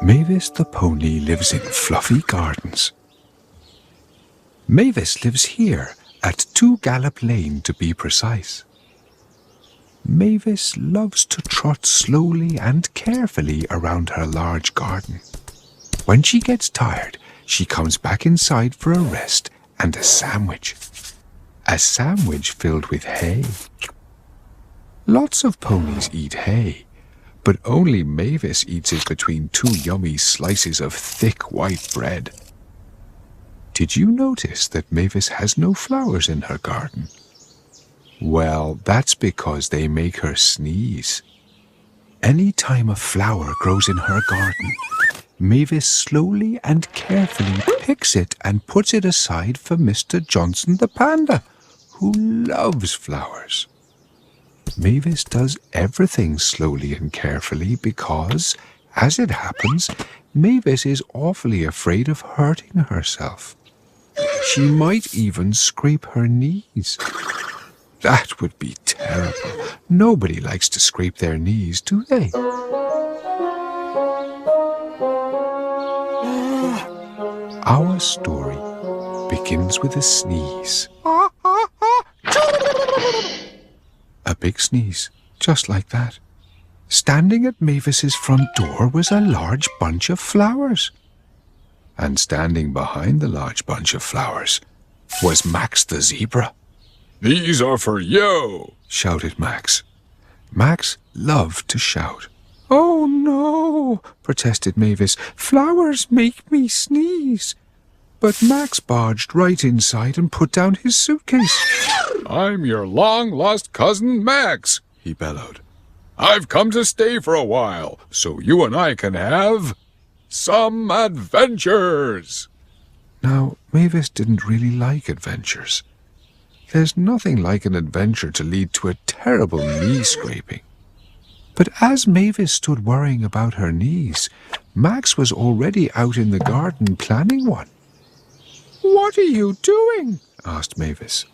Mavis the pony lives in fluffy gardens. Mavis lives here at 2 Gallop Lane to be precise. Mavis loves to trot slowly and carefully around her large garden. When she gets tired, she comes back inside for a rest and a sandwich. A sandwich filled with hay. Lots of ponies eat hay, but only Mavis eats it between 2 yummy slices of thick white bread. Did you notice that Mavis has no flowers in her garden? Well, that's because they make her sneeze. Any time a flower grows in her garden, Mavis slowly and carefully picks it and puts it aside for Mr. Johnson the panda, who loves flowers. Mavis does everything slowly and carefully because, as it happens, Mavis is awfully afraid of hurting herself. She might even scrape her knees. That would be terrible. Nobody likes to scrape their knees, do they? Our story begins with a sneeze. A big sneeze, just like that. Standing at Mavis's front door was a large bunch of flowers. And standing behind the large bunch of flowers was Max the zebra. "These are for you," shouted Max. Max loved to shout. "Oh no," protested Mavis. "Flowers make me sneeze." But Max barged right inside and put down his suitcase. "I'm your long-lost cousin Max," he bellowed. "I've come to stay for a while, so you and I can have some adventures." Now, Mavis didn't really like adventures. There's nothing like an adventure to lead to a terrible knee scraping. But as Mavis stood worrying about her knees, Max was already out in the garden planning one. "What are you doing?" asked Mavis.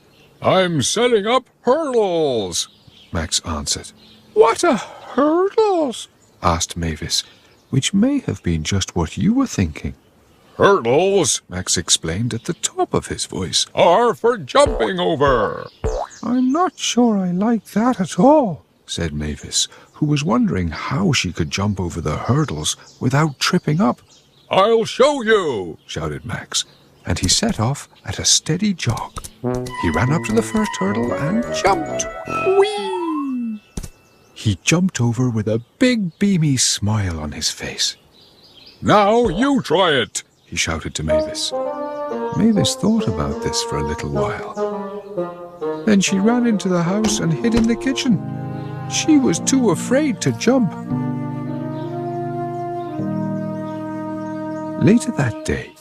"I'm setting up hurdles," Max answered. "What are hurdles?" asked Mavis, which may have been just what you were thinking. "Hurdles," Max explained at the top of his voice, "are for jumping over." "I'm not sure I like that at all," said Mavis, who was wondering how she could jump over the hurdles without tripping up. "I'll show you," shouted Max, and he set off at a steady jog. He ran up to the first hurdle and jumped. Whee! He jumped over with a big beamy smile on his face. "Now you try it," he shouted to Mavis. Mavis thought about this for a little while. Then she ran into the house and hid in the kitchen. She was too afraid to jump. Later that day,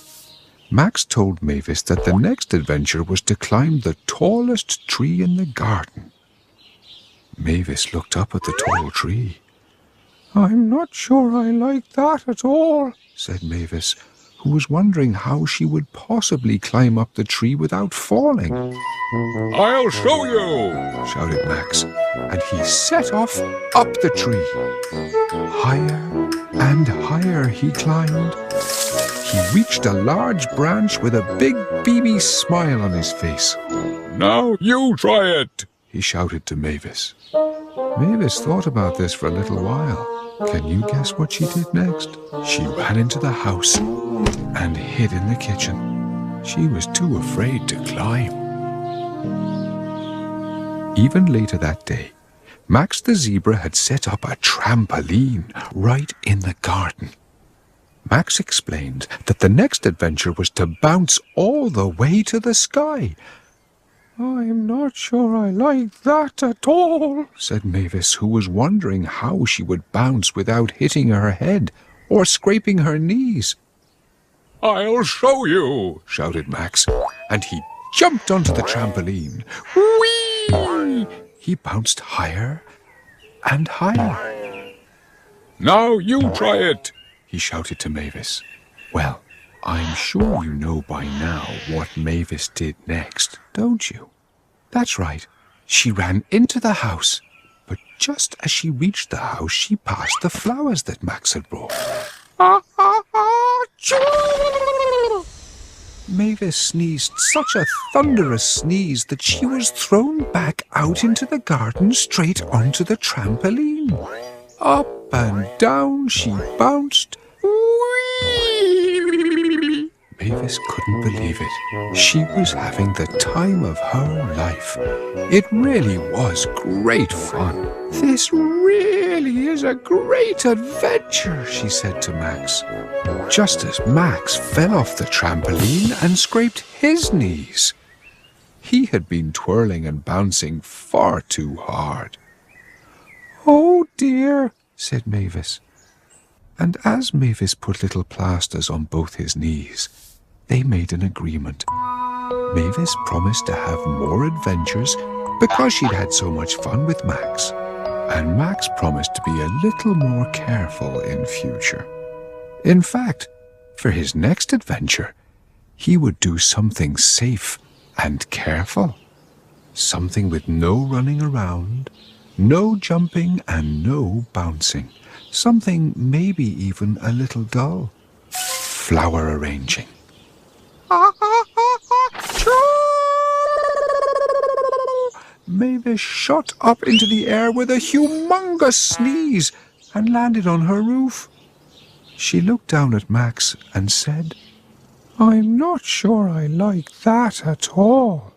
Max told Mavis that the next adventure was to climb the tallest tree in the garden. Mavis looked up at the tall tree. "I'm not sure I like that at all," said Mavis, who was wondering how she would possibly climb up the tree without falling. "I'll show you," shouted Max, and he set off up the tree. Higher and higher he climbed. He reached a large branch with a big beamy smile on his face. "Now you try it," he shouted to Mavis. Mavis thought about this for a little while. Can you guess what she did next? She ran into the house and hid in the kitchen. She was too afraid to climb. Even later that day, Max the zebra had set up a trampoline right in the garden. Max explained that the next adventure was to bounce all the way to the sky. "I'm not sure I like that at all," said Mavis, who was wondering how she would bounce without hitting her head or scraping her knees. "I'll show you," shouted Max, and he jumped onto the trampoline. Whee! He bounced higher and higher. "Now you try it," he shouted to Mavis. Well, I'm sure you know by now what Mavis did next, don't you? That's right. She ran into the house, but just as she reached the house, she passed the flowers that Max had brought. Mavis sneezed such a thunderous sneeze that she was thrown back out into the garden straight onto the trampoline. Up and down she bounced. Mavis couldn't believe it. She was having the time of her life. It really was great fun. This really is a great adventure, she said to Max. Just as Max fell off the trampoline and scraped his knees. He had been twirling and bouncing far too hard. "Oh dear," said Mavis. And as Mavis put little plasters on both his knees, they made an agreement. Mavis promised to have more adventures because she'd had so much fun with Max. And Max promised to be a little more careful in future. In fact, for his next adventure, he would do something safe and careful. Something with no running around, no jumping and no bouncing. Something maybe even a little dull. Flower arranging. Mavis shot up into the air with a humongous sneeze and landed on her roof. She looked down at Max and said, "I'm not sure I like that at all."